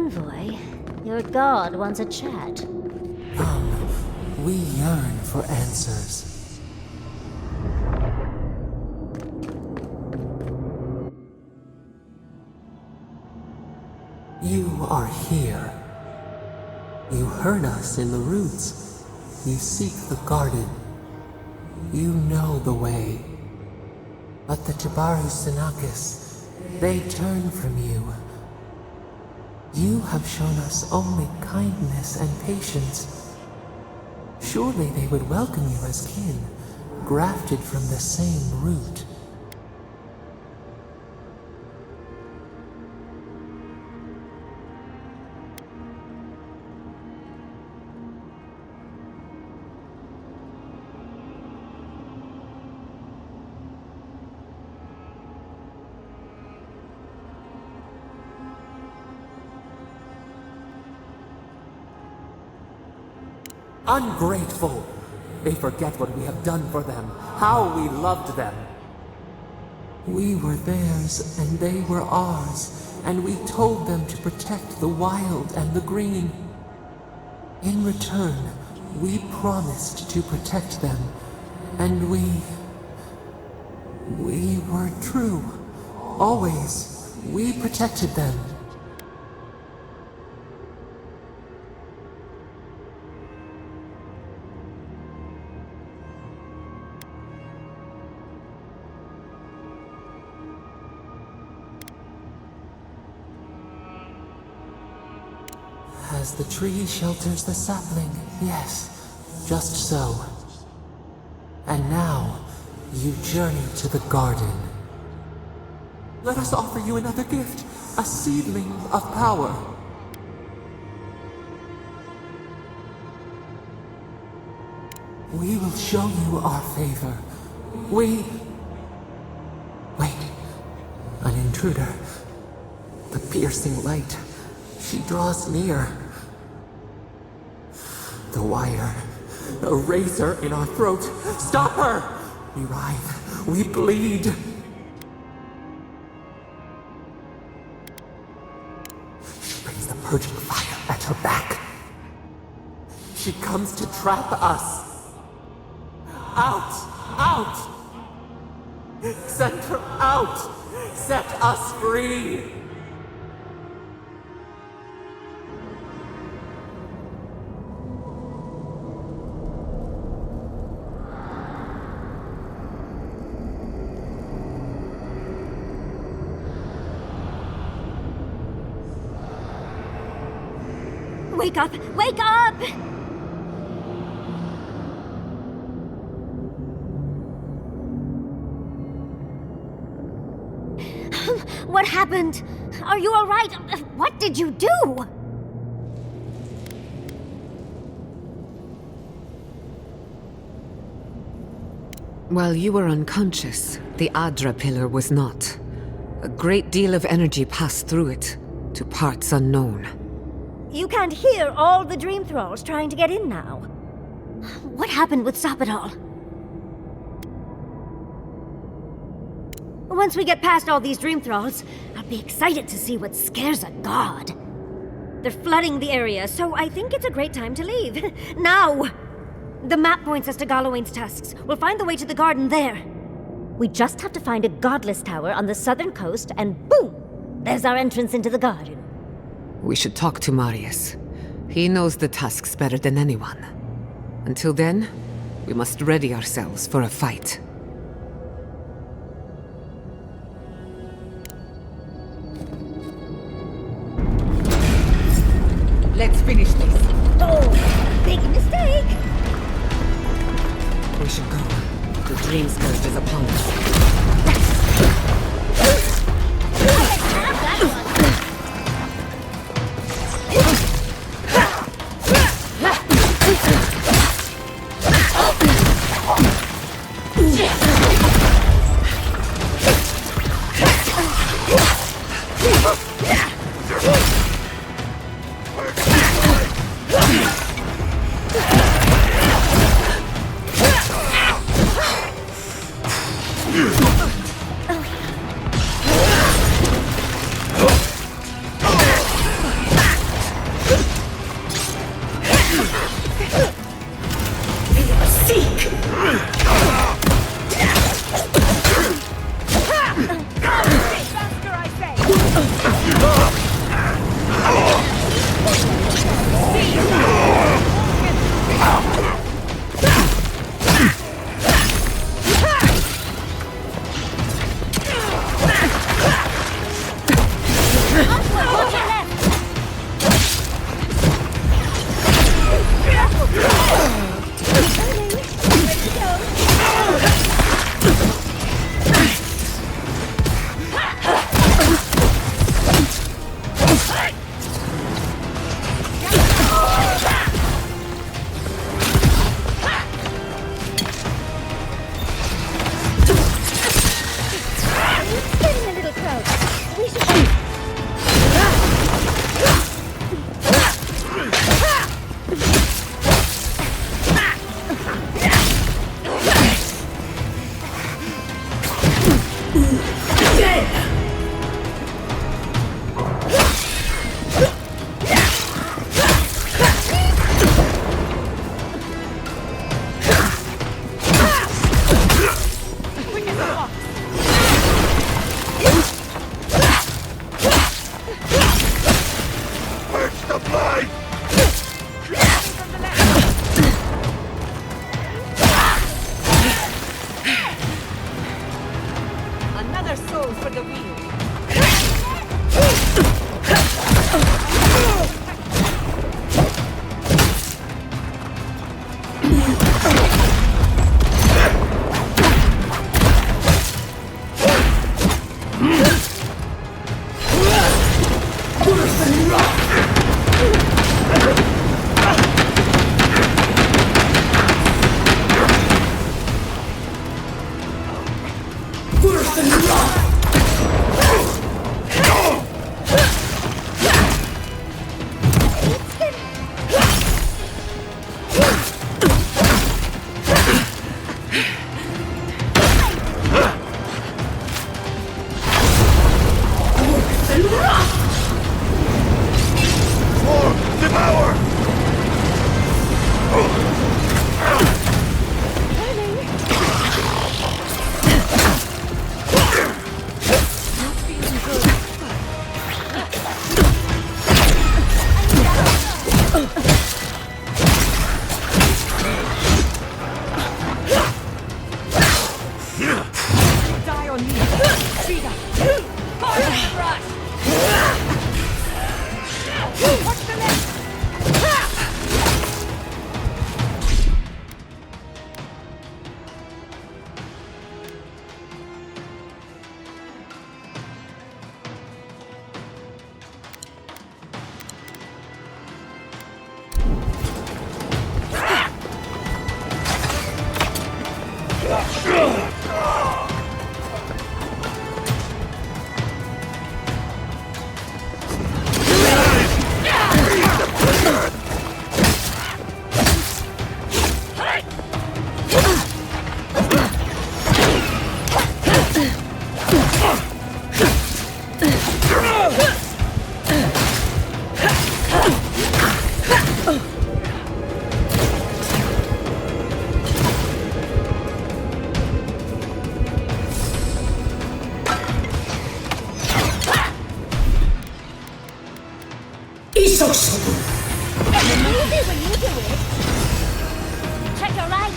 envoy. Your god wants a chat. We yearn for answers. You are here. You heard us in the roots. You seek the garden. You know the way. But the Jabari Senakis, they turn from you. You have shown us only kindness and patience. Surely they would welcome you as kin, grafted from the same root. Ungrateful! They forget what we have done for them, how we loved them. We were theirs, and they were ours, and we told them to protect the wild and the green. In return, we promised to protect them, and we were true. Always, we protected them. As the tree shelters the sapling, yes, just so. And now, you journey to the garden. Let us offer you another gift, a seedling of power. We will show you our favor. Wait, an intruder. The piercing light. She draws near. The wire. A razor in our throat. Stop her! We writhe. We bleed. She brings the purging fire at her back. She comes to trap us. Out! Out! Send her out! Set us free! Wake up! Wake up! What happened? Are you all right? What did you do? While you were unconscious, the Adra pillar was not. A great deal of energy passed through it, to parts unknown. You can't hear all the dream thralls trying to get in now. What happened with Sapidal? Once we get past all these dream thralls, I'll be excited to see what scares a god. They're flooding the area, so I think it's a great time to leave. Now! The map points us to Gallowayne's tusks. We'll find the way to the garden there. We just have to find a godless tower on the southern coast, and boom! There's our entrance into the garden. We should talk to Marius. He knows the tusks better than anyone. Until then, we must ready ourselves for a fight. Let's finish this. Oh, big mistake! We should go. The dream scourge is upon us. Easy when you do it. Check your right.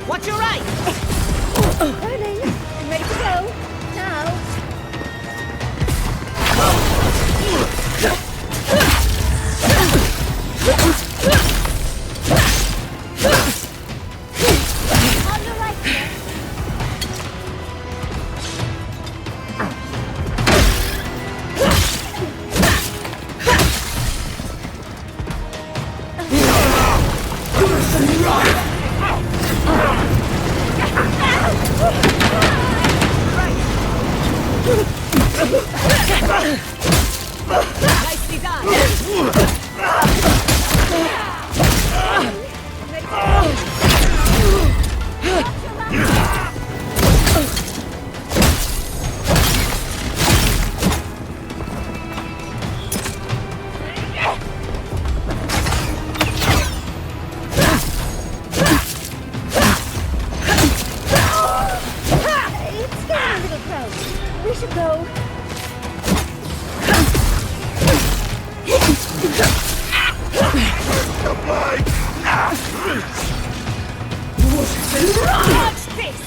Watch your right! Turning. I'm ready to go. Now. On your right, dear. Nicely done! It's getting a little crowded. We should go. Watch this!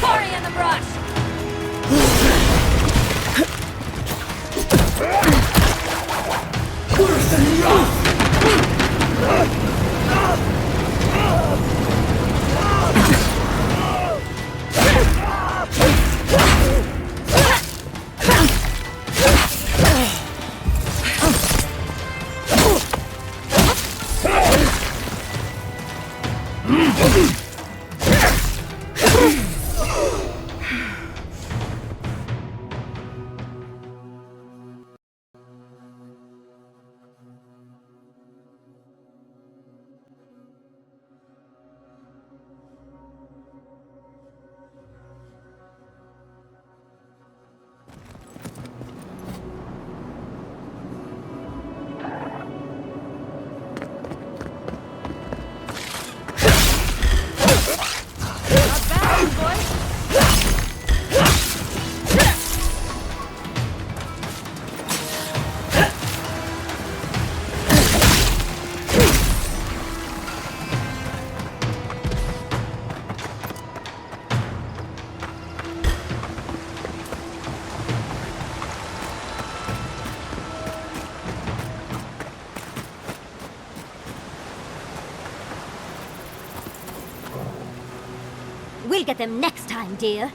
Hurry in the brush! We'll get them next time, dear.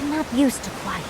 I'm not used to quiet.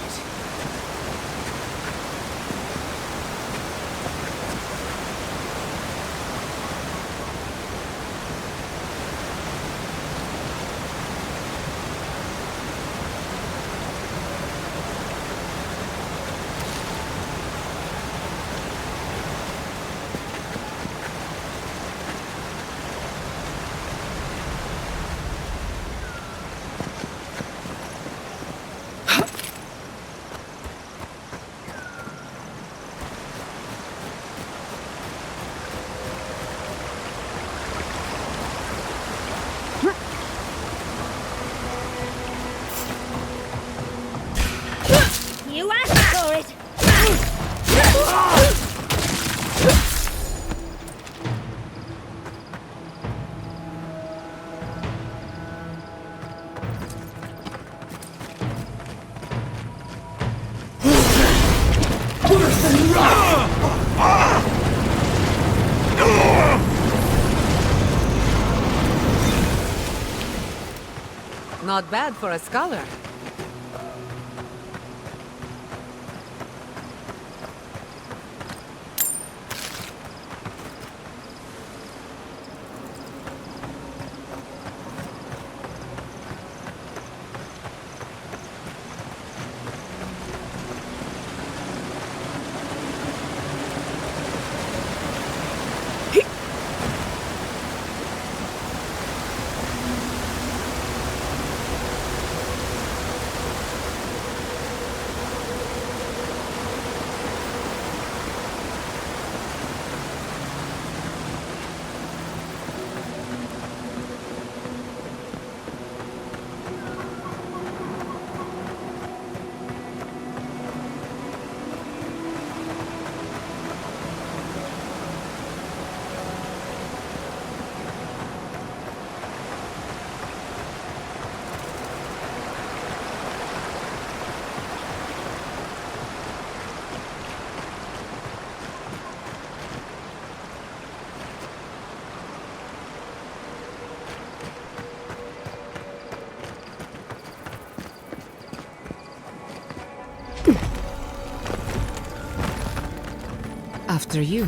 You asked for it! Not bad for a scholar. After you.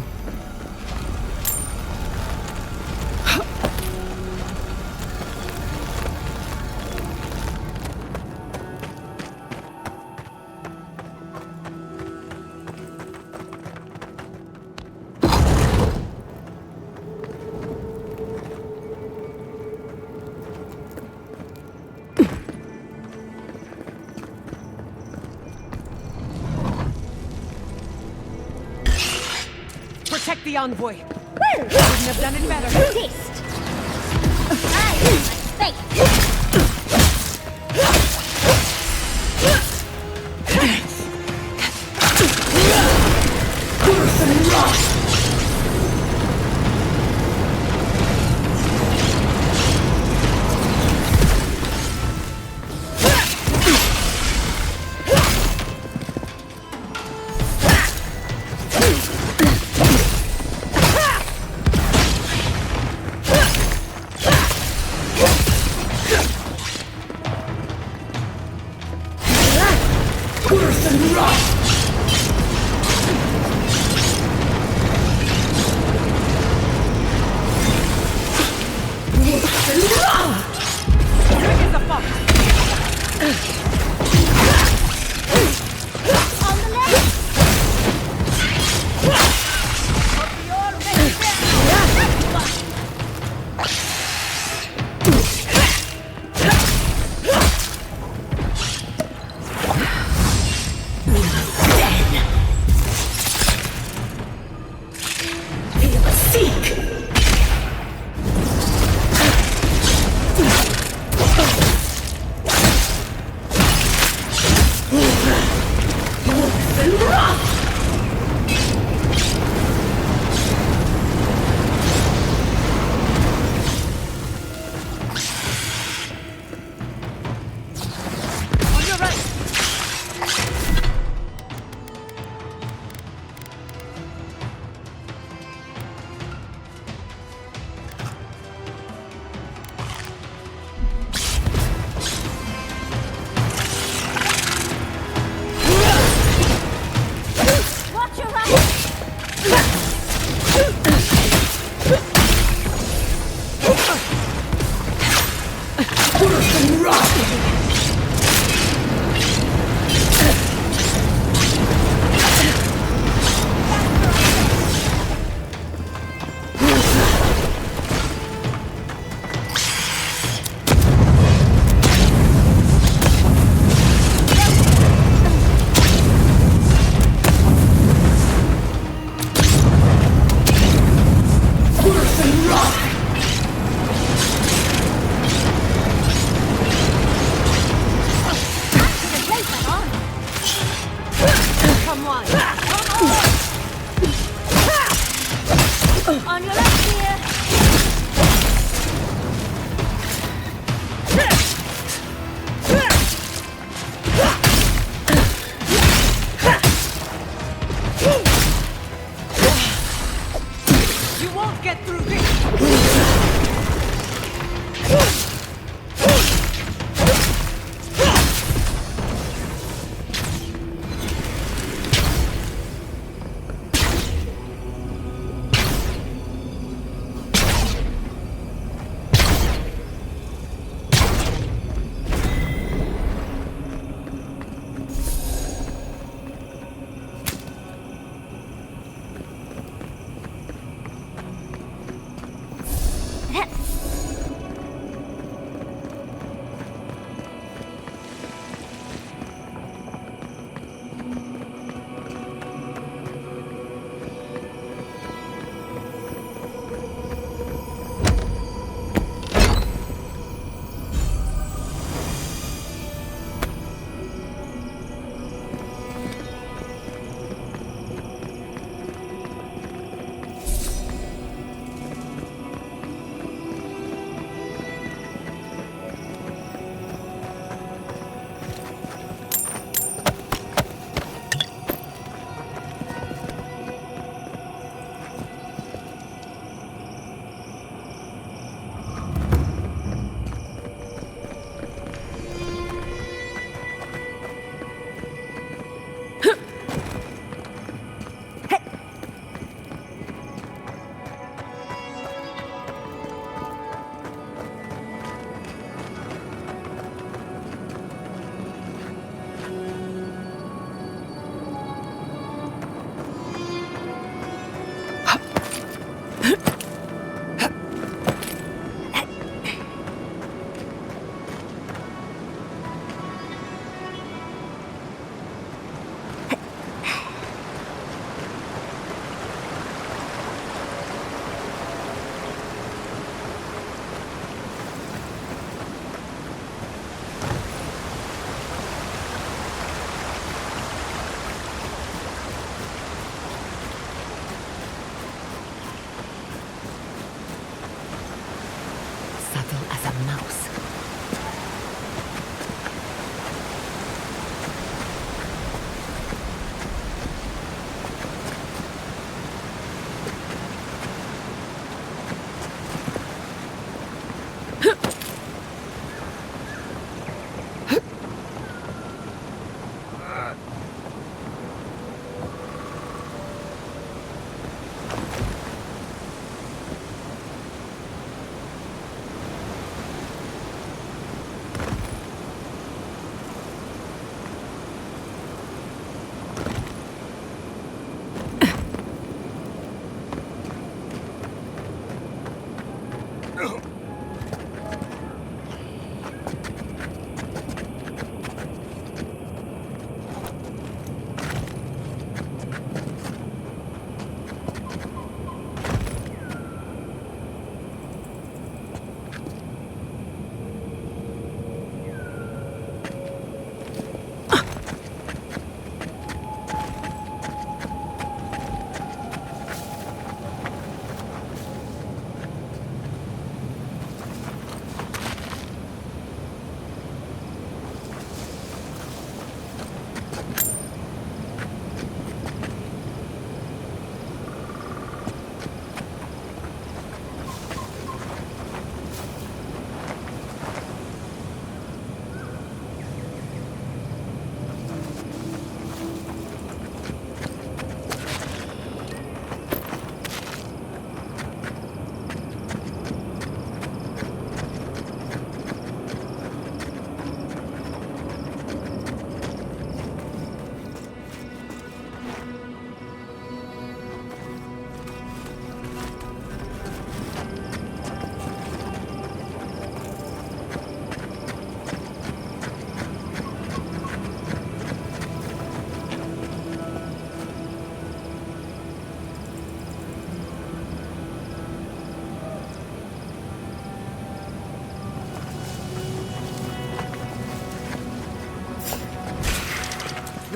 protect the envoy. Well, Couldn't have done it better. taste. I am faith. On your left here. You won't get through this!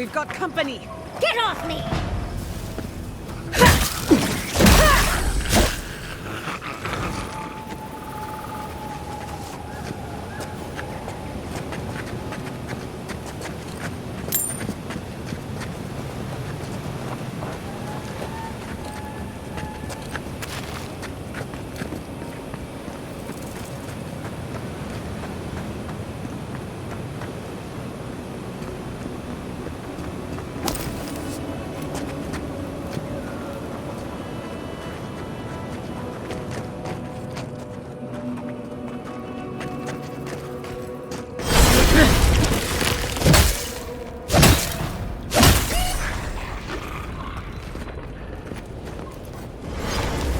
We've got company! Get off me!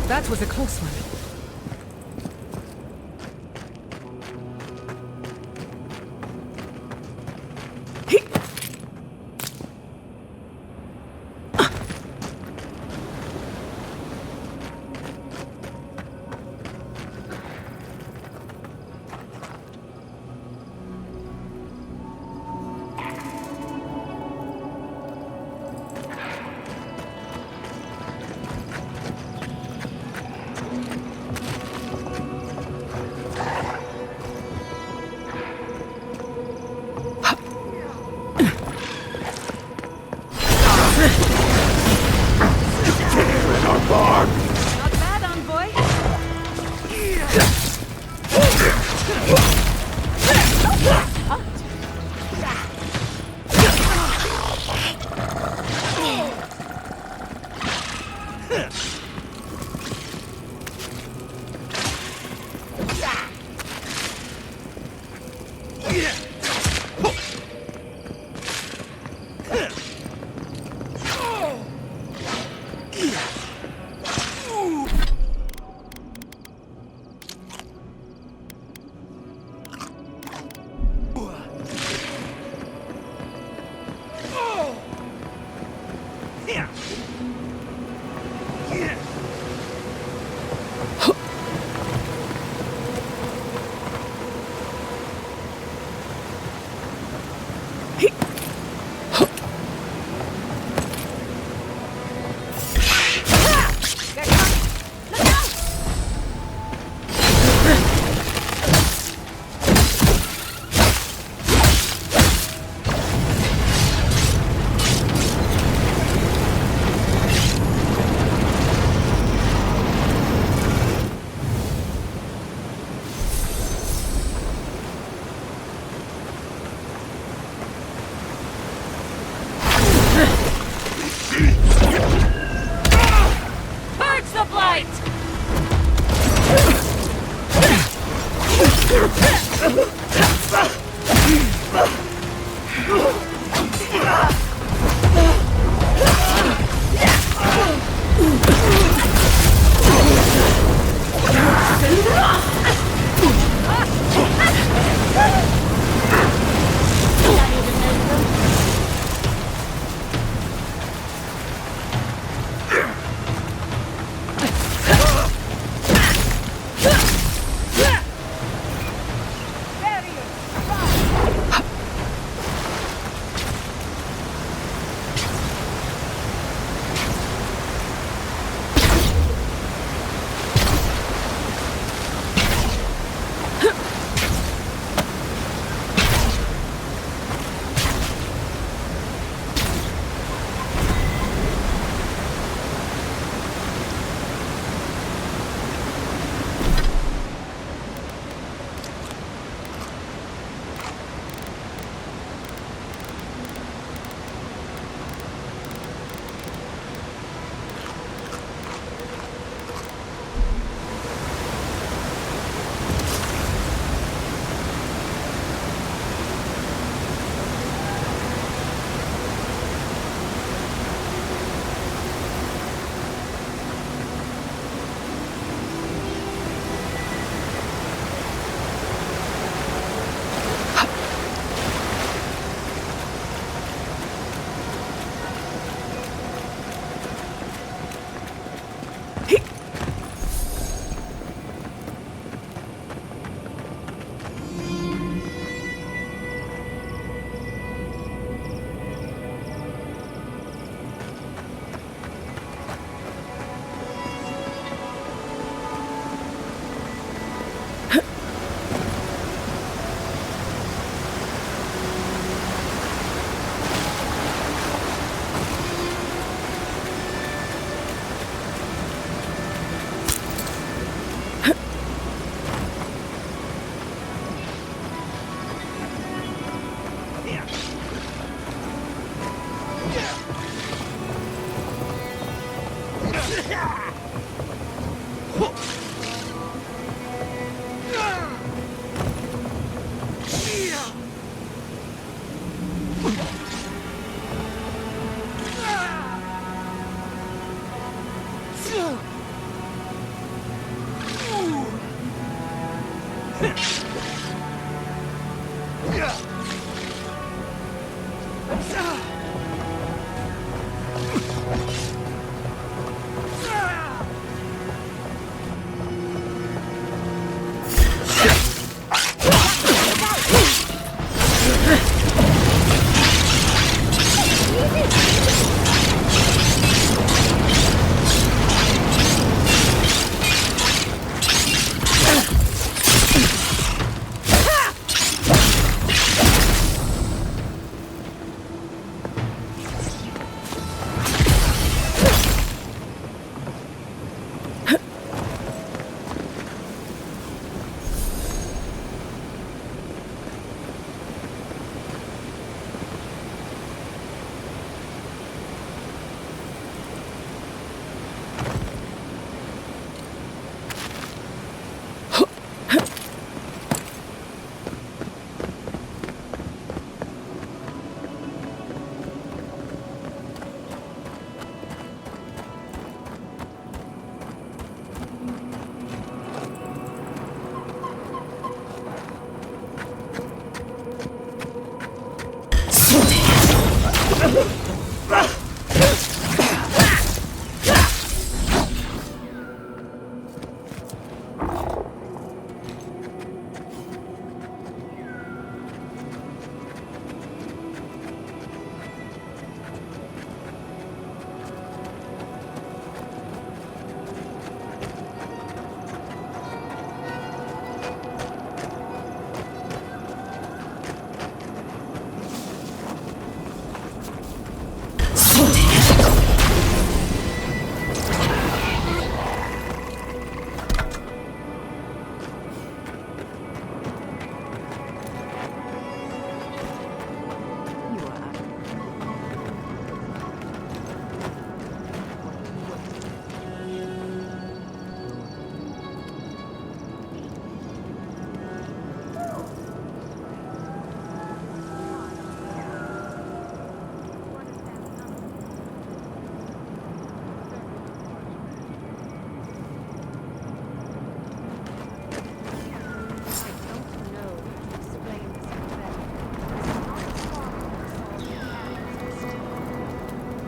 That was a close one. Not bad, envoy! Purge the blight!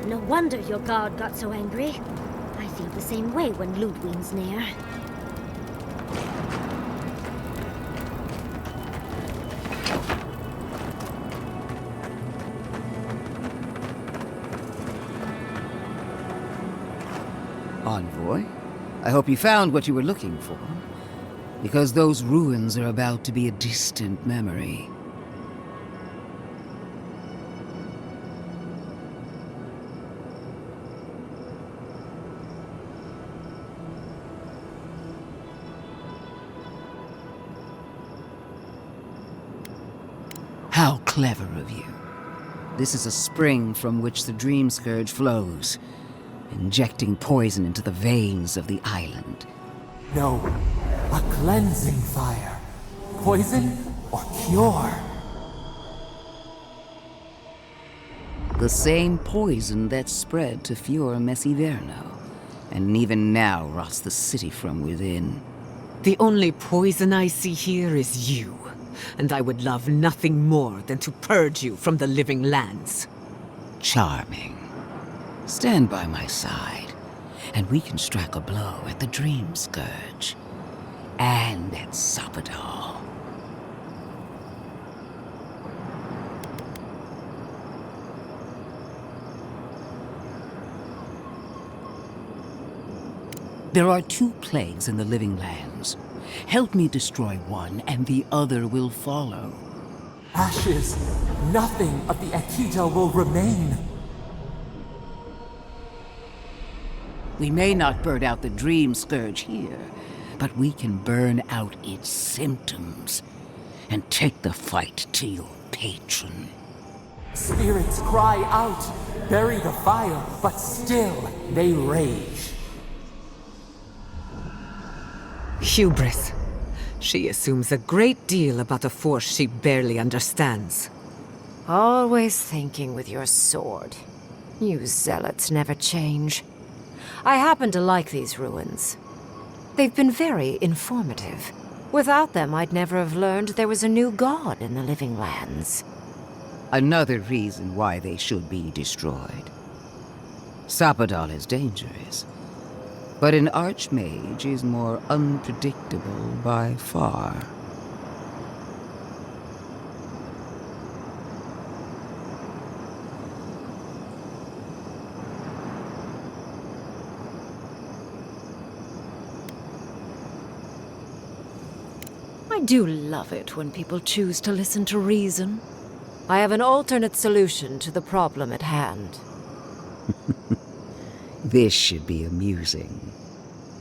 No wonder your guard got so angry. I feel the same way when Lödwyn's near. Envoy, I hope you found what you were looking for. Because those ruins are about to be a distant memory. How clever of you. This is a spring from which the Dream Scourge flows, injecting poison into the veins of the island. No, a cleansing fire. Poison or cure? The same poison that spread to Fior Messiverno, and even now rots the city from within. The only poison I see here is you, and I would love nothing more than to purge you from the living lands. Charming. Stand by my side, and we can strike a blow at the Dream Scourge. And at Sopadal. There are two plagues in the living lands. Help me destroy one, and the other will follow. Ashes. Nothing of the Akita will remain. We may not burn out the dream scourge here, but we can burn out its symptoms and take the fight to your patron. Spirits cry out, bury the fire, but still they rage. Hubris. She assumes a great deal about a force she barely understands. Always thinking with your sword. You zealots never change. I happen to like these ruins. They've been very informative. Without them, I'd never have learned there was a new god in the Living Lands. Another reason why they should be destroyed. Sapadal is dangerous, but an archmage is more unpredictable by far. I do love it when people choose to listen to reason. I have an alternate solution to the problem at hand. This should be amusing.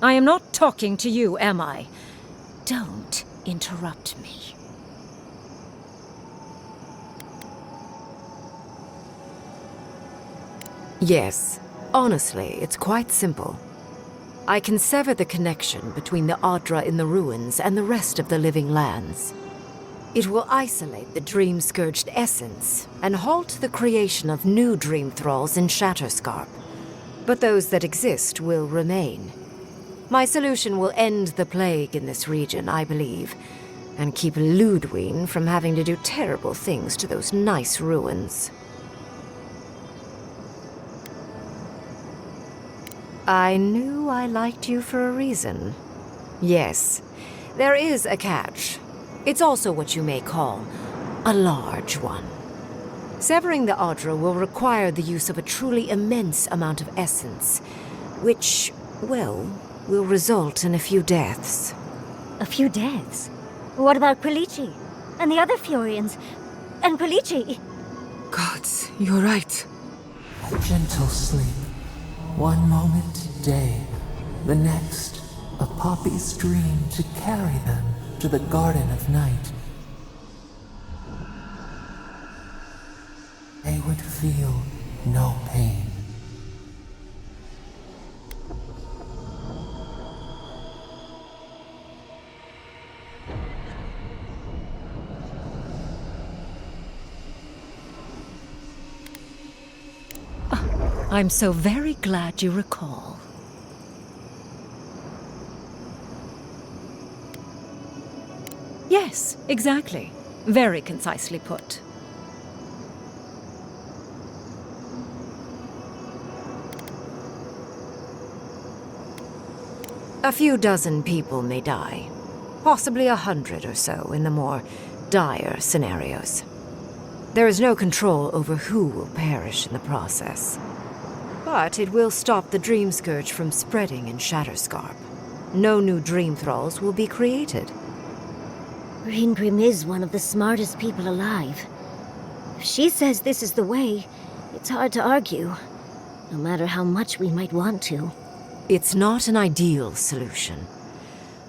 I am not talking to you, am I? Don't interrupt me. Yes, honestly, it's quite simple. I can sever the connection between the Adra in the ruins and the rest of the Living Lands. It will isolate the dream-scourged essence and halt the creation of new dream thralls in Shatterscarp. But those that exist will remain. My solution will end the plague in this region, I believe, and keep Lödwyn from having to do terrible things to those nice ruins. I knew I liked you for a reason. Yes, there is a catch. It's also what you may call a large one. Severing the Adra will require the use of a truly immense amount of essence, which, well, will result in a few deaths. A few deaths? What about Quilichi? And the other Furians? And Quilichi? Gods, you're right. A gentle sleep. One moment day, the next, a poppy's dream to carry them to the Garden of Night. They would feel no pain. I'm so very glad you recall. Yes, exactly. Very concisely put. A few dozen people may die. Possibly 100 or so in the more dire scenarios. There is no control over who will perish in the process. But it will stop the Dream Scourge from spreading in Shatterscarp. No new Dream Thralls will be created. Ryngrym is one of the smartest people alive. If she says this is the way, it's hard to argue, no matter how much we might want to. It's not an ideal solution.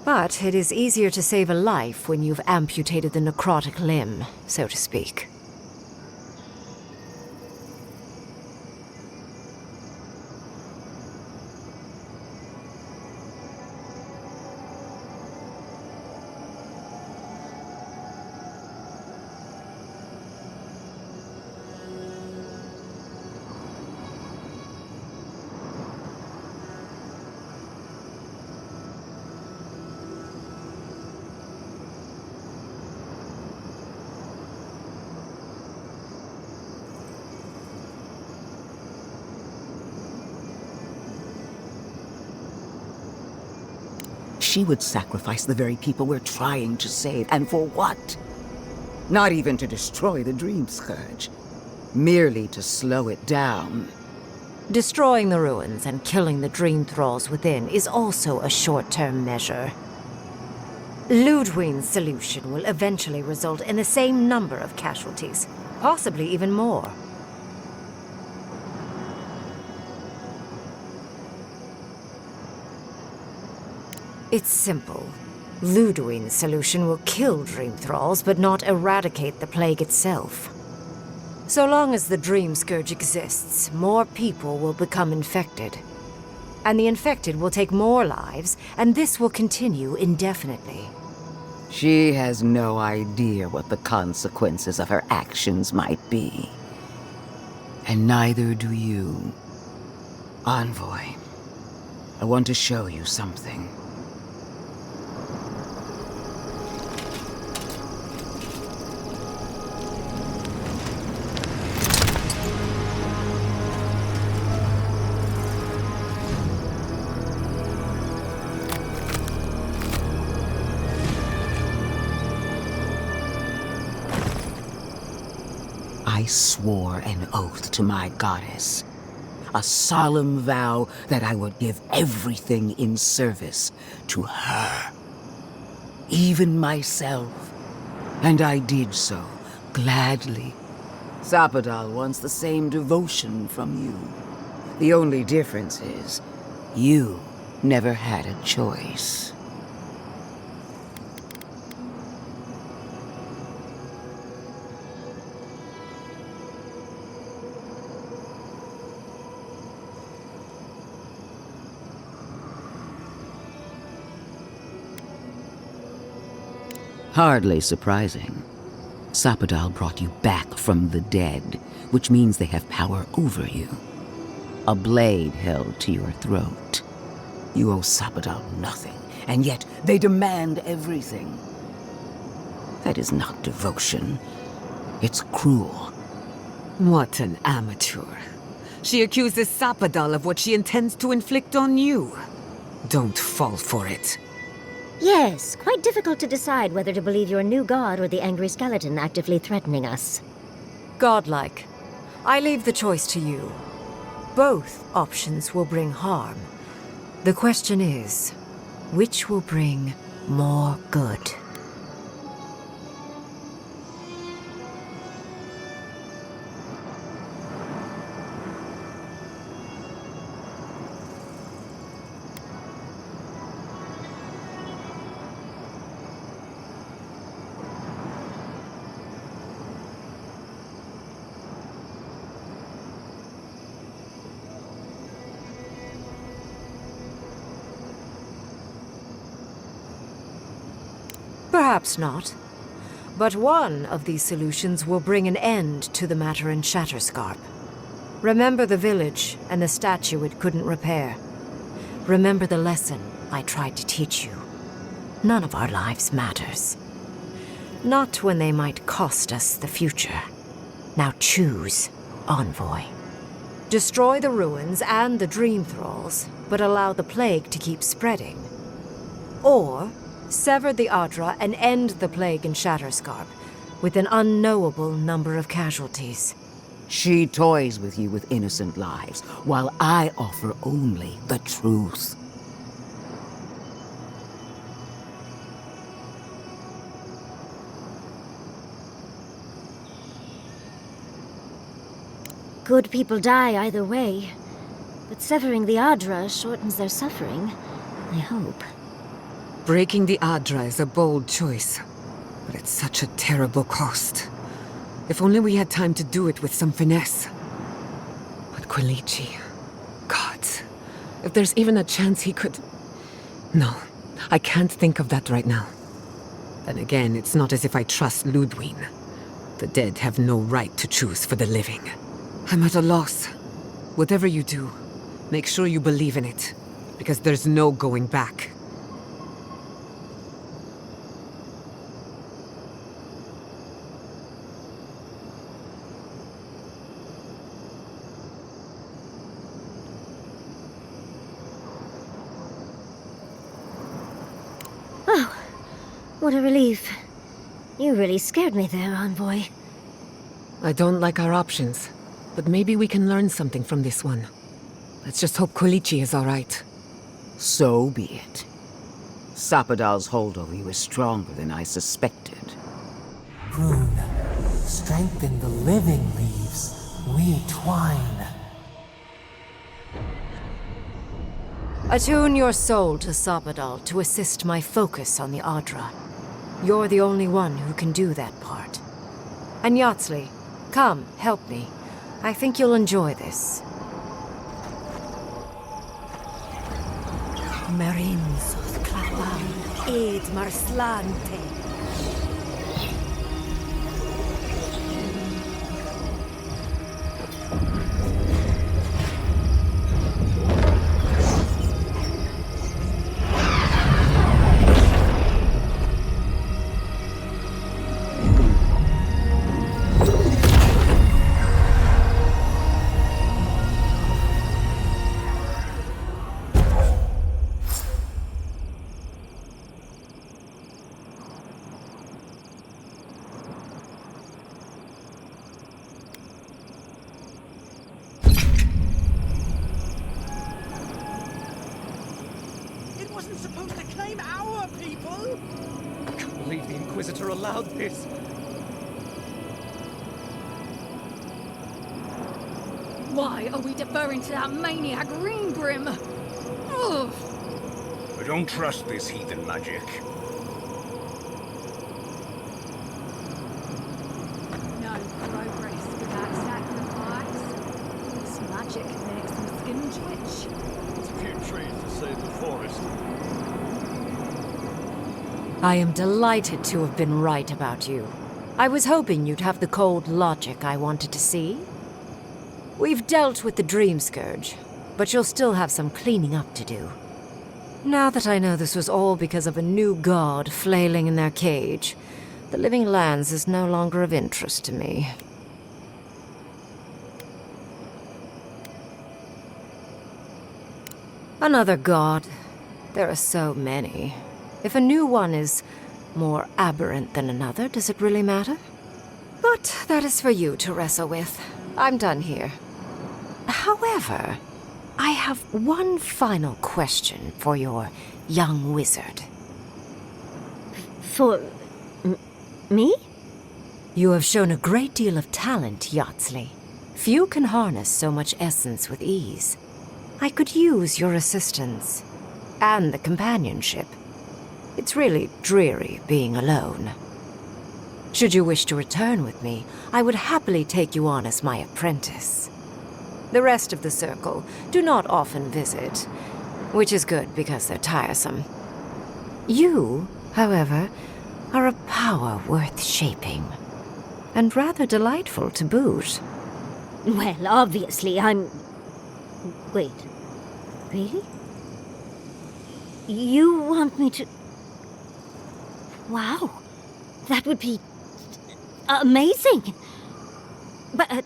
But it is easier to save a life when you've amputated the necrotic limb, so to speak. She would sacrifice the very people we're trying to save, and for what? Not even to destroy the Dream Scourge. Merely to slow it down. Destroying the ruins and killing the Dream Thralls within is also a short-term measure. Lödwyn's solution will eventually result in the same number of casualties, possibly even more. It's simple. Lödwyn's solution will kill dream thralls, but not eradicate the plague itself. So long as the dream scourge exists, more people will become infected. And the infected will take more lives, and this will continue indefinitely. She has no idea what the consequences of her actions might be. And neither do you. Envoy, I want to show you something. I swore an oath to my goddess. A solemn vow that I would give everything in service to her. Even myself. And I did so, gladly. Sappadal wants the same devotion from you. The only difference is, you never had a choice. Hardly surprising. Sappadal brought you back from the dead, which means they have power over you. A blade held to your throat. You owe Sappadal nothing, and yet they demand everything. That is not devotion. It's cruel. What an amateur. She accuses Sappadal of what she intends to inflict on you. Don't fall for it. Yes, quite difficult to decide whether to believe your new god or the angry skeleton actively threatening us. Godlike. I leave the choice to you. Both options will bring harm. The question is, which will bring more good? Perhaps not. But one of these solutions will bring an end to the matter in Shatterscarp. Remember the village and the statue it couldn't repair. Remember the lesson I tried to teach you. None of our lives matters. Not when they might cost us the future. Now choose, Envoy. Destroy the ruins and the dream thralls, but allow the plague to keep spreading. Or sever the Adra and end the plague in Shatterscarp, with an unknowable number of casualties. She toys with you with innocent lives, while I offer only the truth. Good people die either way, but severing the Adra shortens their suffering, I hope. Breaking the Adra is a bold choice, but it's such a terrible cost. If only we had time to do it with some finesse. But Quilici... God, if there's even a chance he could... No, I can't think of that right now. Then again, it's not as if I trust Lödwyn. The dead have no right to choose for the living. I'm at a loss. Whatever you do, make sure you believe in it, because there's no going back. Oh, what a relief. You really scared me there, Envoy. I don't like our options, but maybe we can learn something from this one. Let's just hope Quilici is all right. So be it. Sapadal's hold over you is stronger than I suspected. Rune, strengthen the living leaves. We twine. Attune your soul to Sapadal to assist my focus on the Adra. You're the only one who can do that part. And Yatsley, come, help me. I think you'll enjoy this. Marinsos clavan ed marslante. It wasn't supposed to claim our people! I can't believe the Inquisitor allowed this. Why are we deferring to that maniac Ryngrym? Ugh. I don't trust this heathen magic. No progress without sacrifice. This magic makes my skin twitch. It's a few trees to save the forest. I am delighted to have been right about you. I was hoping you'd have the cold logic I wanted to see. We've dealt with the Dream Scourge, but you'll still have some cleaning up to do. Now that I know this was all because of a new god flailing in their cage, the Living Lands is no longer of interest to me. Another god. There are so many. If a new one is more aberrant than another, does it really matter? But that is for you to wrestle with. I'm done here. However, I have one final question for your young wizard. For... me? You have shown a great deal of talent, Yatsley. Few can harness so much essence with ease. I could use your assistance. And the companionship. It's really dreary being alone. Should you wish to return with me, I would happily take you on as my apprentice. The rest of the circle do not often visit, which is good because they're tiresome. You, however, are a power worth shaping, and rather delightful to boot. Well, obviously, I'm... Wait. Really? You want me to... Wow. That would be... amazing! But,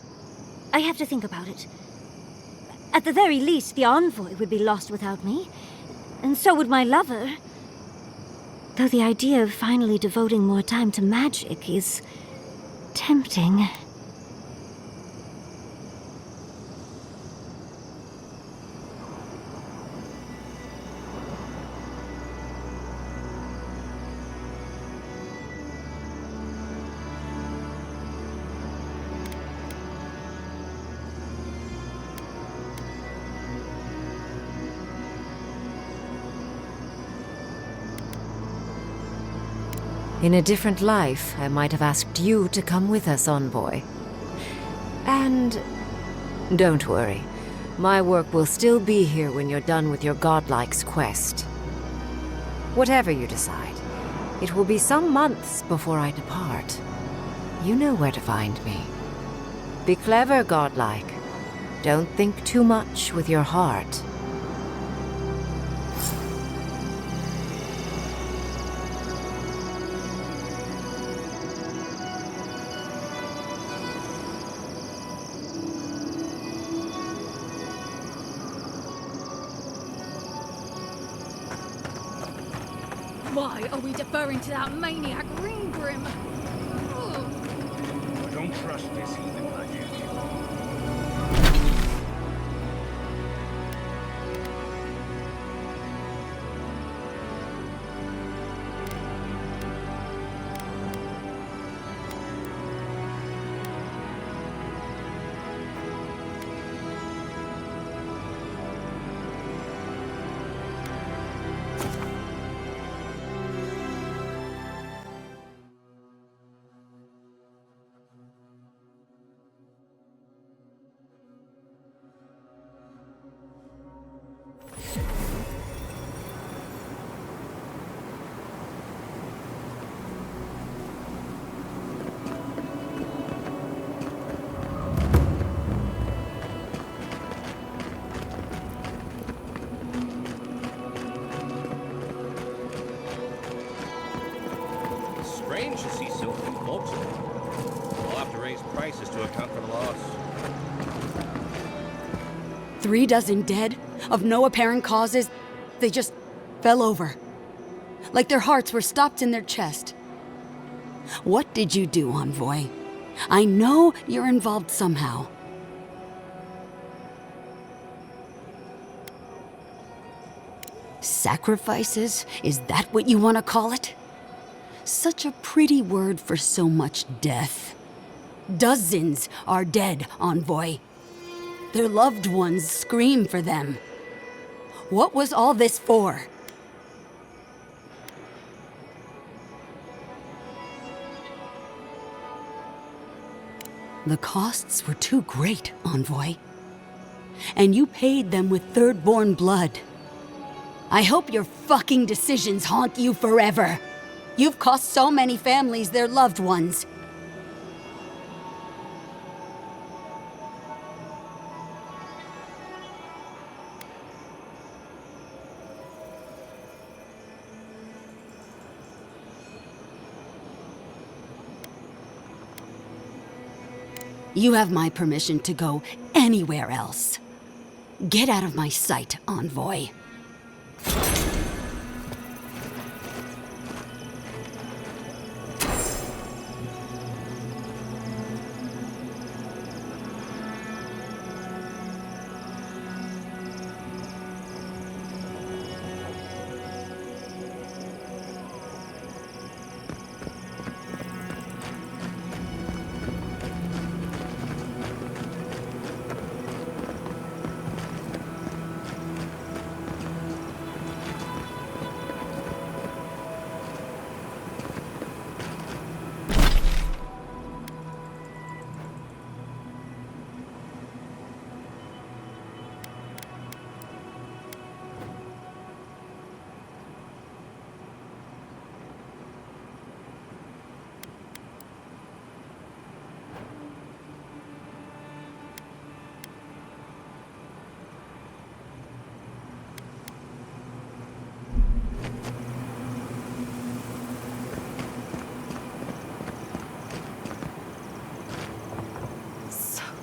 I have to think about it. At the very least, the envoy would be lost without me. And so would my lover. Though the idea of finally devoting more time to magic is... tempting. In a different life, I might have asked you to come with us, envoy. And don't worry, my work will still be here when you're done with your godlike's quest. Whatever you decide, it will be some months before I depart. You know where to find me. Be clever, godlike. Don't think too much with your heart. Why are we deferring to that maniac Ryngrym? I don't trust this heathen magic. Ryngrym should see silk and cloaks again. We'll have to raise prices to account for the loss. 3 dozen dead, of no apparent causes. They just fell over. Like their hearts were stopped in their chest. What did you do, Envoy? I know you're involved somehow. Sacrifices? Is that what you want to call it? Such a pretty word for so much death. Dozens are dead, Envoy. Their loved ones scream for them. What was all this for? The costs were too great, Envoy. And you paid them with third-born blood. I hope your fucking decisions haunt you forever. You've cost so many families their loved ones. You have my permission to go anywhere else. Get out of my sight, Envoy.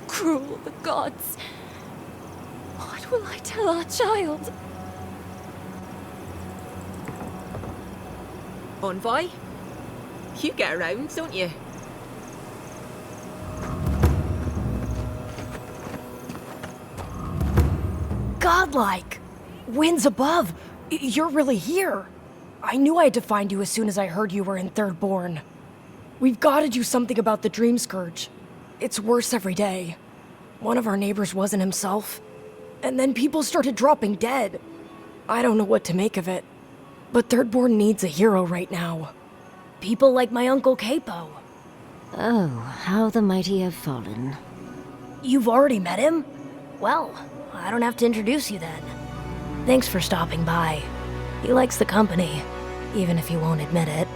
Cruel, the gods. What will I tell our child? Envoy? You get around, don't you? Godlike! Winds above! You're really here! I knew I had to find you as soon as I heard you were in Thirdborn. We've gotta do something about the Dream Scourge. It's worse every day. One of our neighbors wasn't himself, and then people started dropping dead. I don't know what to make of it, but Thirdborn needs a hero right now. People like my Uncle Capo. Oh, how the mighty have fallen. You've already met him? Well, I don't have to introduce you then. Thanks for stopping by. He likes the company, even if he won't admit it.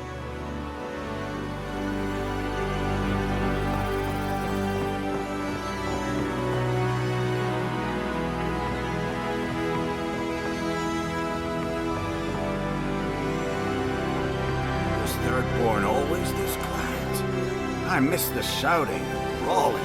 Thirdborn always this quiet? I miss the shouting and brawling.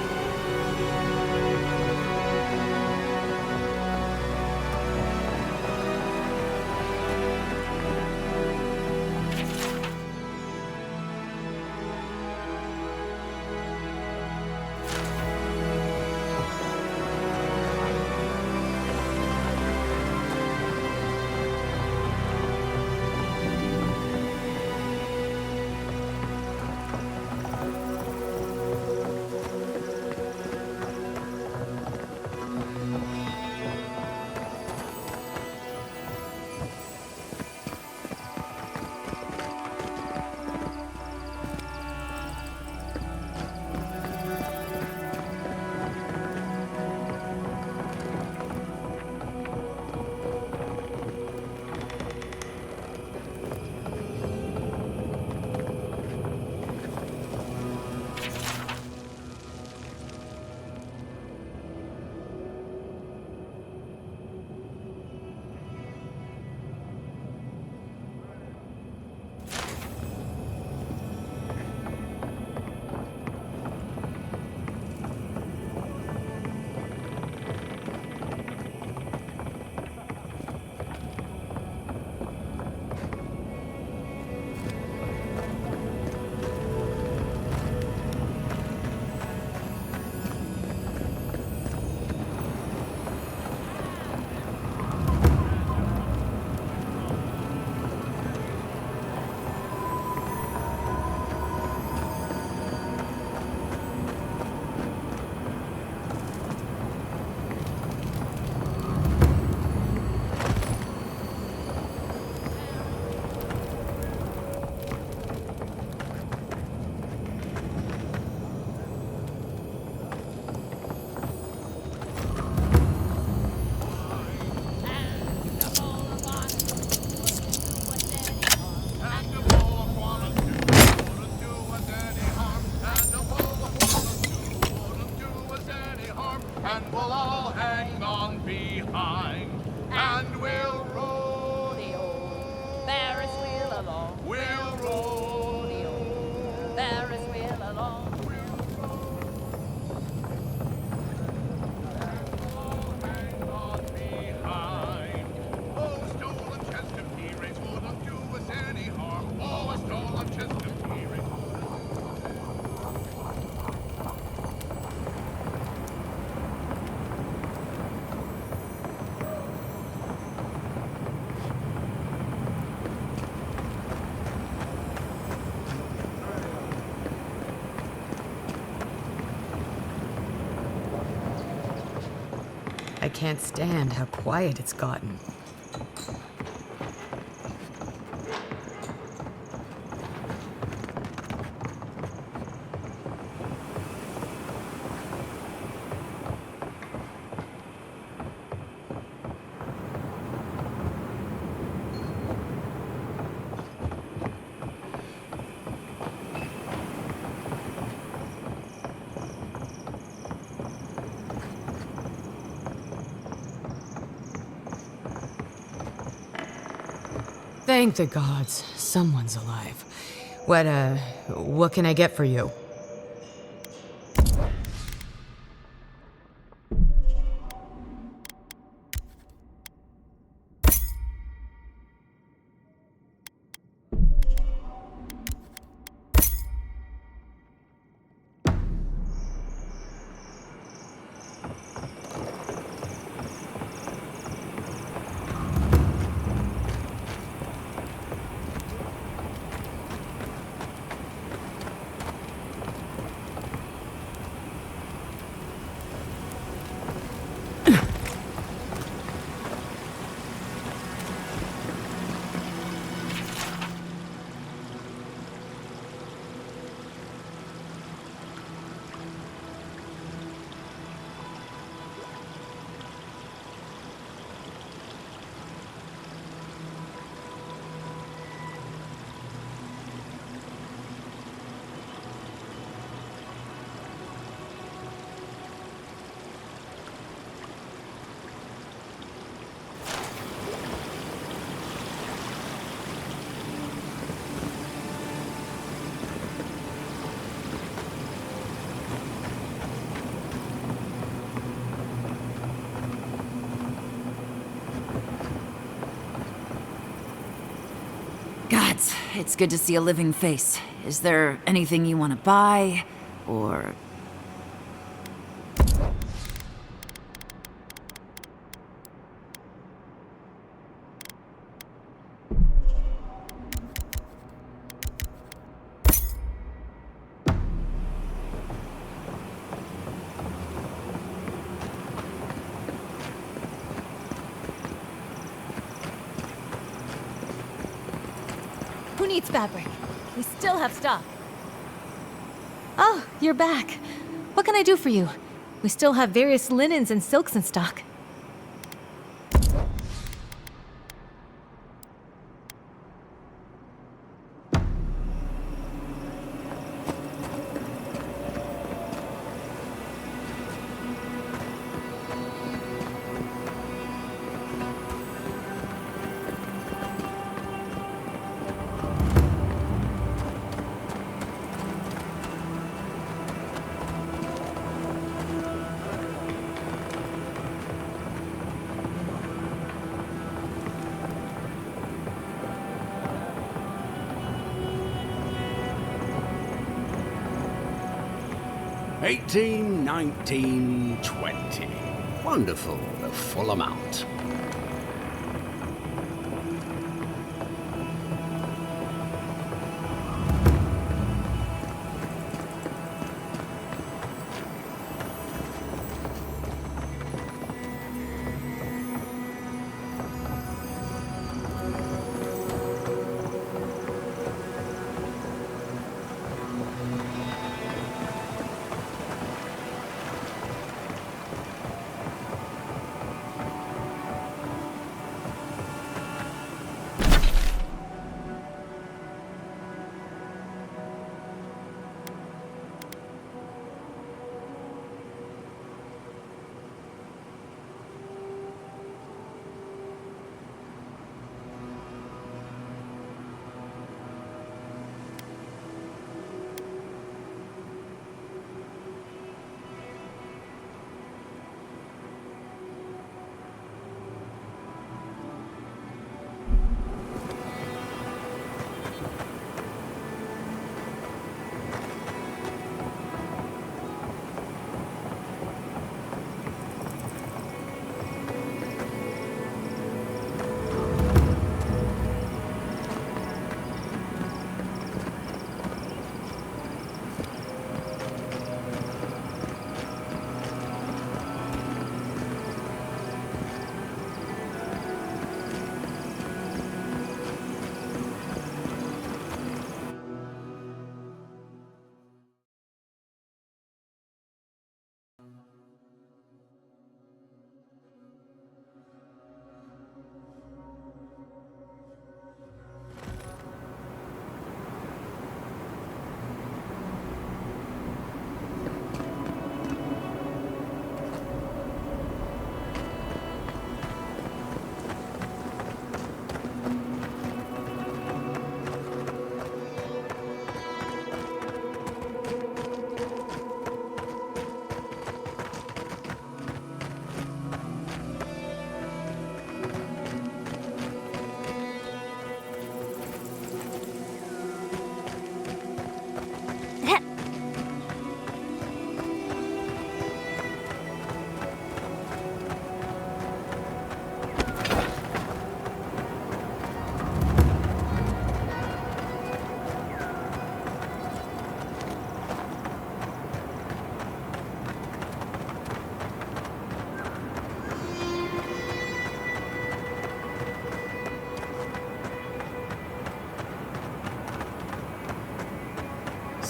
can't stand how quiet it's gotten. Thank the gods, someone's alive. What can I get for you? Gods, it's good to see a living face. Is there anything you want to buy, or... Who needs fabric? We still have stock. Oh, you're back. What can I do for you? We still have various linens and silks in stock. $18, $19, $20. Wonderful, the full amount.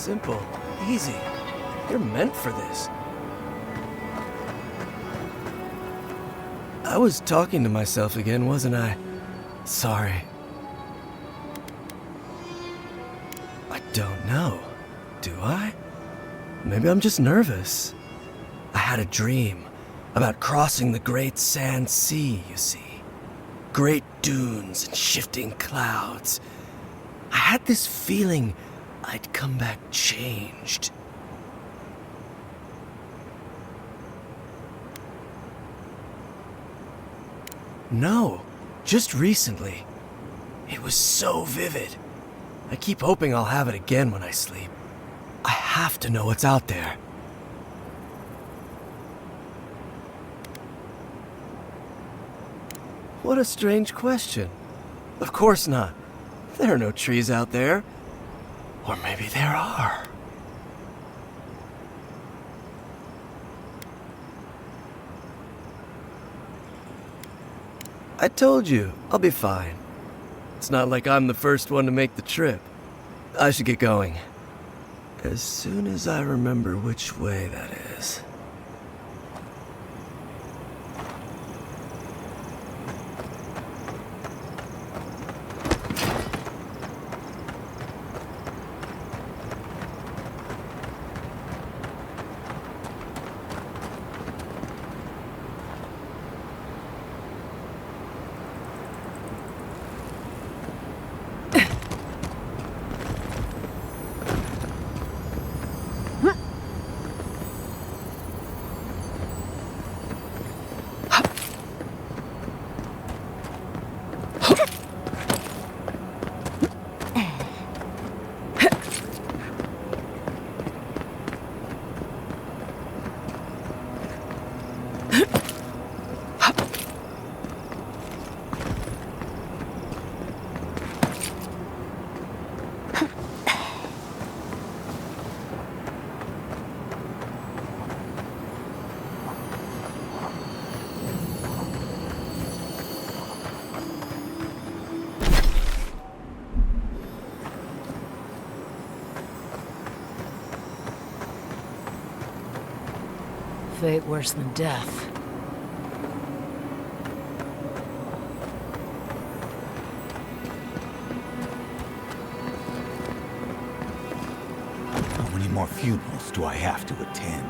simple, easy. You're meant for this. I was talking to myself again, wasn't I? Sorry. I don't know. Do I? Maybe I'm just nervous. I had a dream about crossing the great sand sea, you see. Great dunes and shifting clouds. I had this feeling I'd come back changed. No, just recently. It was so vivid. I keep hoping I'll have it again when I sleep. I have to know what's out there. What a strange question. Of course not. There are no trees out there. Or maybe there are. I told you, I'll be fine. It's not like I'm the first one to make the trip. I should get going. As soon as I remember which way that is. Fate worse than death. How many more funerals do I have to attend?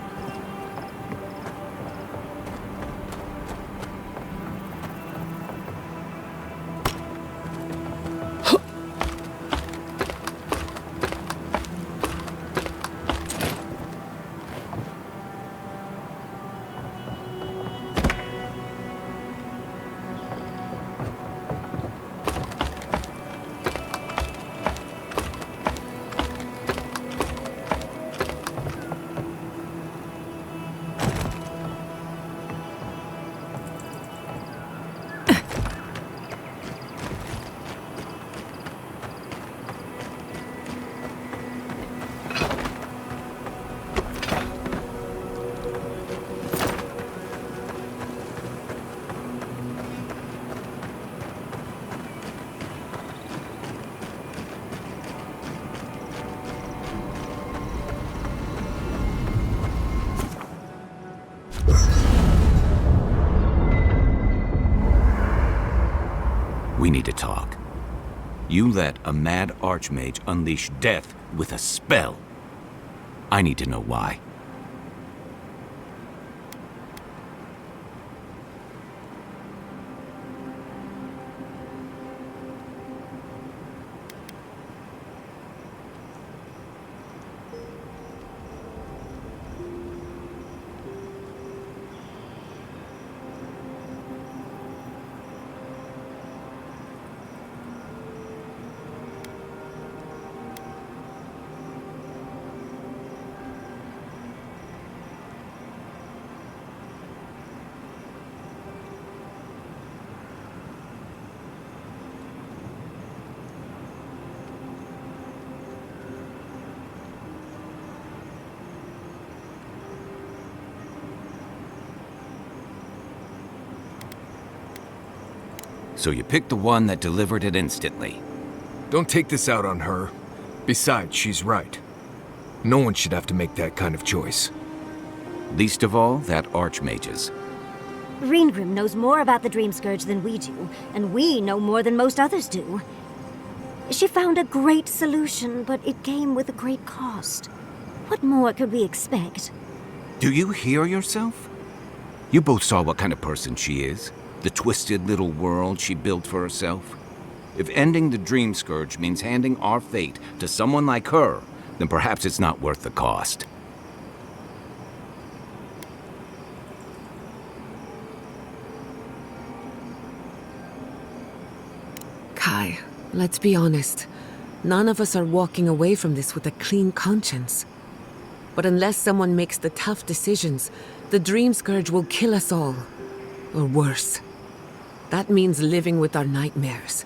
We need to talk. You let a mad archmage unleash death with a spell. I need to know why. So you picked the one that delivered it instantly. Don't take this out on her. Besides, she's right. No one should have to make that kind of choice. Least of all, that Archmage's. Ryngrym knows more about the Dream Scourge than we do, and we know more than most others do. She found a great solution, but it came with a great cost. What more could we expect? Do you hear yourself? You both saw what kind of person she is. The twisted little world she built for herself. If ending the Dream Scourge means handing our fate to someone like her, then perhaps it's not worth the cost. Kai, let's be honest. None of us are walking away from this with a clean conscience. But unless someone makes the tough decisions, the Dream Scourge will kill us all. Or worse. That means living with our nightmares.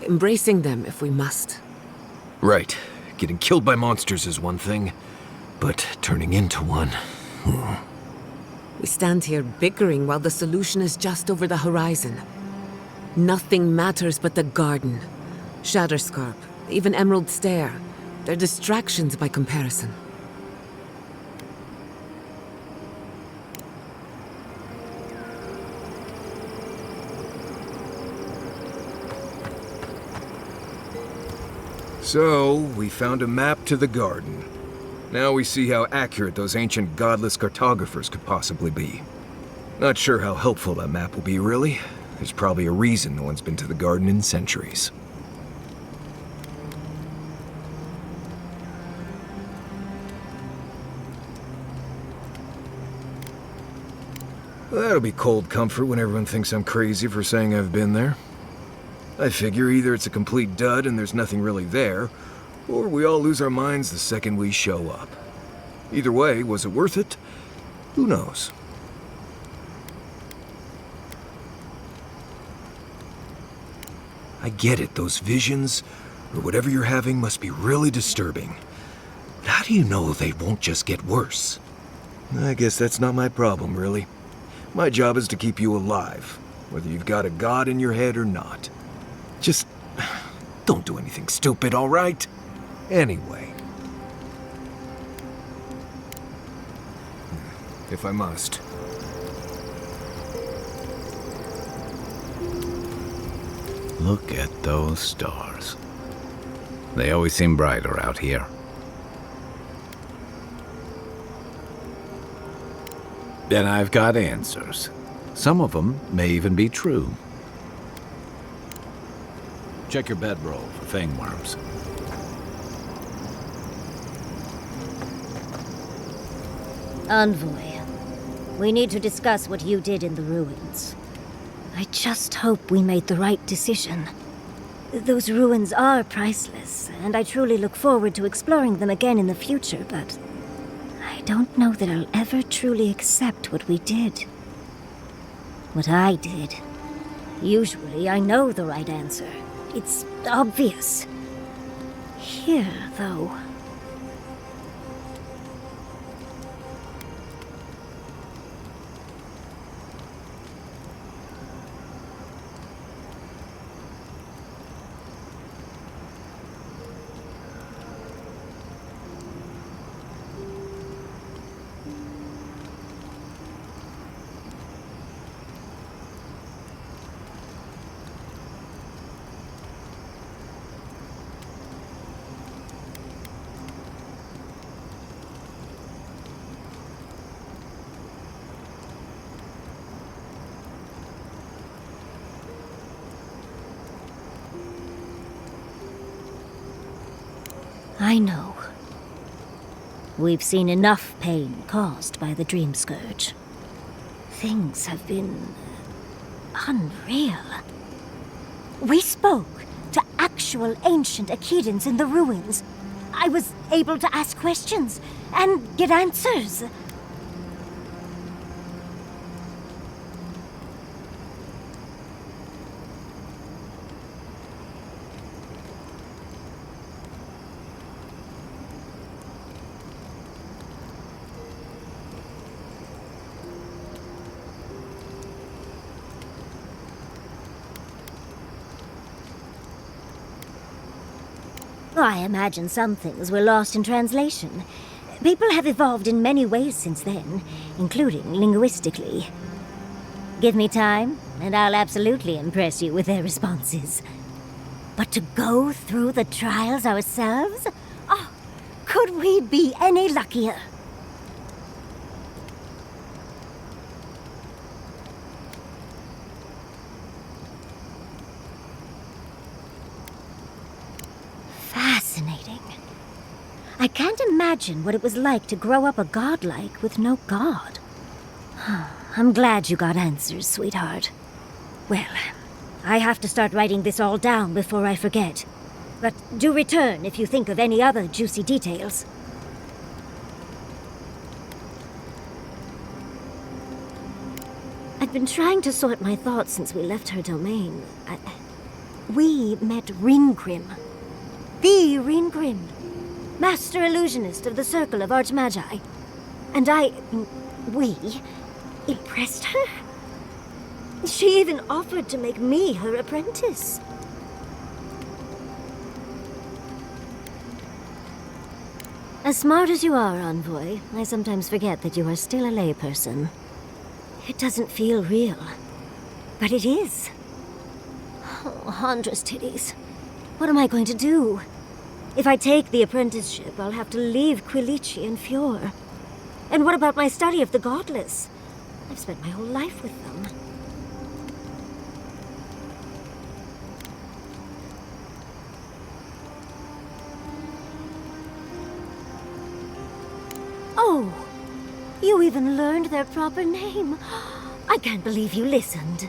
Embracing them if we must. Right. Getting killed by monsters is one thing, but turning into one... We stand here bickering while the solution is just over the horizon. Nothing matters but the garden. Shatterscarp, even Emerald Stair. They're distractions by comparison. So, we found a map to the garden. Now we see how accurate those ancient godless cartographers could possibly be. Not sure how helpful that map will be, really. There's probably a reason no one's been to the garden in centuries. That'll be cold comfort when everyone thinks I'm crazy for saying I've been there. I figure either it's a complete dud and there's nothing really there, or we all lose our minds the second we show up. Either way, was it worth it? Who knows? I get it, those visions, or whatever you're having, must be really disturbing. But how do you know they won't just get worse? I guess that's not my problem, really. My job is to keep you alive, whether you've got a god in your head or not. Just don't do anything stupid, all right? Anyway. If I must. Look at those stars. They always seem brighter out here. And I've got answers. Some of them may even be true. Check your bedroll for fangworms. Envoy, we need to discuss what you did in the ruins. I just hope we made the right decision. Those ruins are priceless, and I truly look forward to exploring them again in the future, but I don't know that I'll ever truly accept what we did. What I did. Usually I know the right answer. It's obvious. Here, though... I know. We've seen enough pain caused by the Dream Scourge. Things have been... unreal. We spoke to actual ancient Akedans in the ruins. I was able to ask questions and get answers. I imagine some things were lost in translation. People have evolved in many ways since then, including linguistically. Give me time, and I'll absolutely impress you with their responses. But to go through the trials ourselves? Oh, could we be any luckier? Fascinating. I can't imagine what it was like to grow up a godlike with no god. I'm glad you got answers, sweetheart. Well, I have to start writing this all down before I forget. But do return if you think of any other juicy details. I've been trying to sort my thoughts since we left her domain. We met Ryngrym. The Ryngrym. Master illusionist of the Circle of Archmagi. And we impressed her? She even offered to make me her apprentice. As smart as you are, Envoy, I sometimes forget that you are still a layperson. It doesn't feel real, but it is. Oh, Handra's titties. What am I going to do? If I take the apprenticeship, I'll have to leave Quilici and Fjord. And what about my study of the godless? I've spent my whole life with them. Oh, you even learned their proper name. I can't believe you listened.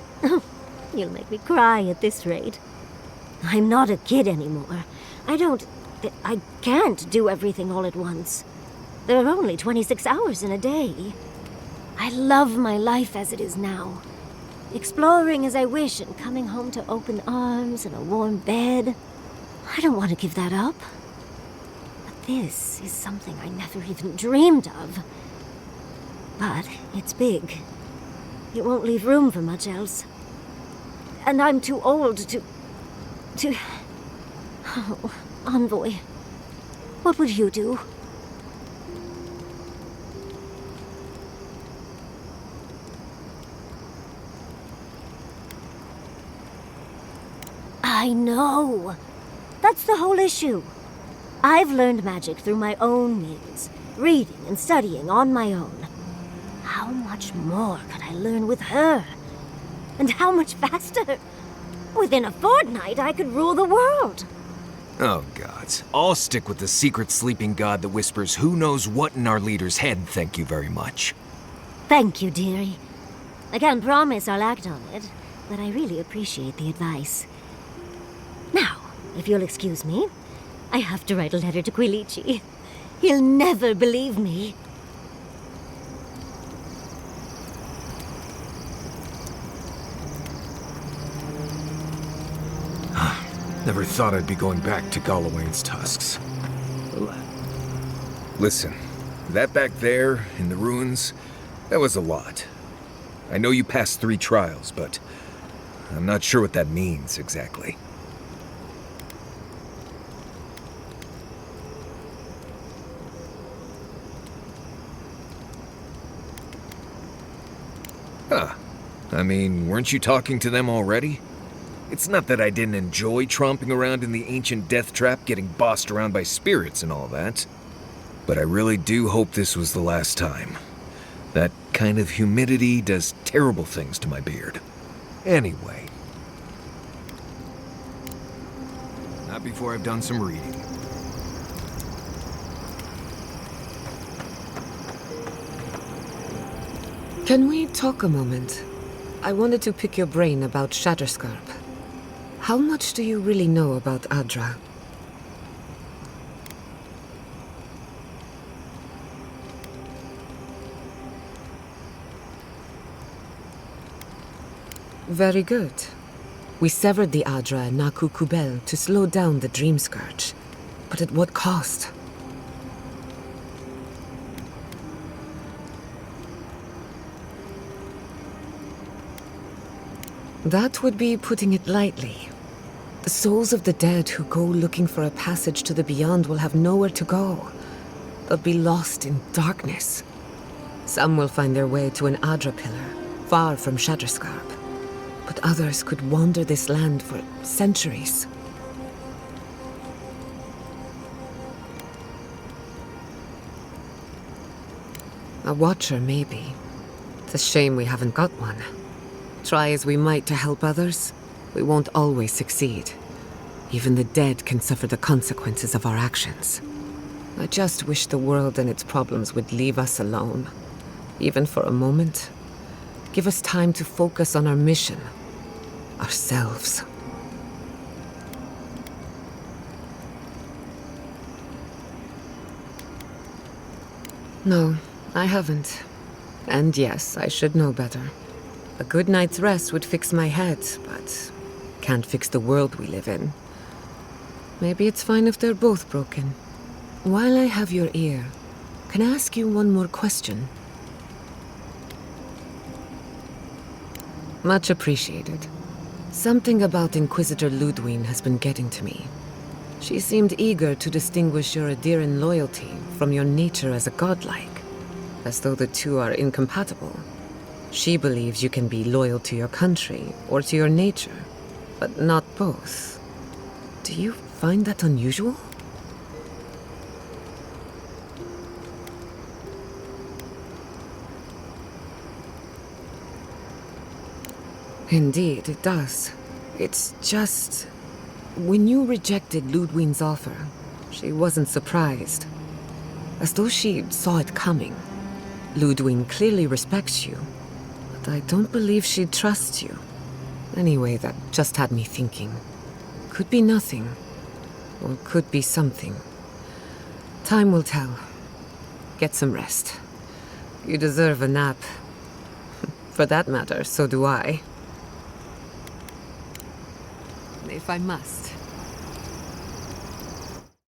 You'll make me cry at this rate. I'm not a kid anymore. I can't do everything all at once. There are only 26 hours in a day. I love my life as it is now. Exploring as I wish and coming home to open arms and a warm bed. I don't want to give that up. But this is something I never even dreamed of. But it's big. It won't leave room for much else. And I'm too old to... Oh, Envoy, what would you do? I know. That's the whole issue. I've learned magic through my own means, reading and studying on my own. How much more could I learn with her? And how much faster? Within a fortnight, I could rule the world. Oh, gods. I'll stick with the secret sleeping god that whispers who knows what in our leader's head, thank you very much. Thank you, dearie. I can't promise I'll act on it, but I really appreciate the advice. Now, if you'll excuse me, I have to write a letter to Quilici. He'll never believe me. Never thought I'd be going back to Galloway's tusks. Listen, that back there, in the ruins, that was a lot. I know you passed 3 trials, but I'm not sure what that means exactly. Huh. I mean, weren't you talking to them already? It's not that I didn't enjoy tromping around in the ancient death trap, getting bossed around by spirits and all that. But I really do hope this was the last time. That kind of humidity does terrible things to my beard. Anyway. Not before I've done some reading. Can we talk a moment? I wanted to pick your brain about Shatterscarp. How much do you really know about Adra? Very good. We severed the Adra and Naku Kubel to slow down the Dream Scourge. But at what cost? That would be putting it lightly. The souls of the dead who go looking for a passage to the beyond will have nowhere to go. they'll be lost in darkness. Some will find their way to an Adra pillar, far from Shadowscarp. But others could wander this land for centuries. A watcher, maybe. It's a shame we haven't got one. Try as we might to help others, we won't always succeed. Even the dead can suffer the consequences of our actions. I just wish the world and its problems would leave us alone. Even for a moment. Give us time to focus on our mission. Ourselves. No, I haven't. And yes, I should know better. A good night's rest would fix my head, but can't fix the world we live in. Maybe it's fine if they're both broken. While I have your ear, can I ask you one more question? Much appreciated. Something about Inquisitor Lödwyn has been getting to me. She seemed eager to distinguish your Adiran loyalty from your nature as a godlike, as though the two are incompatible. She believes you can be loyal to your country or to your nature, but not both. Do you find that unusual? Indeed, it does. It's just... when you rejected Lödwyn's offer, she wasn't surprised. As though she saw it coming. Lödwyn clearly respects you, but I don't believe she trusts you. Anyway, that just had me thinking. Could be nothing, or could be something. Time will tell. Get some rest. You deserve a nap. For that matter, so do I. If I must,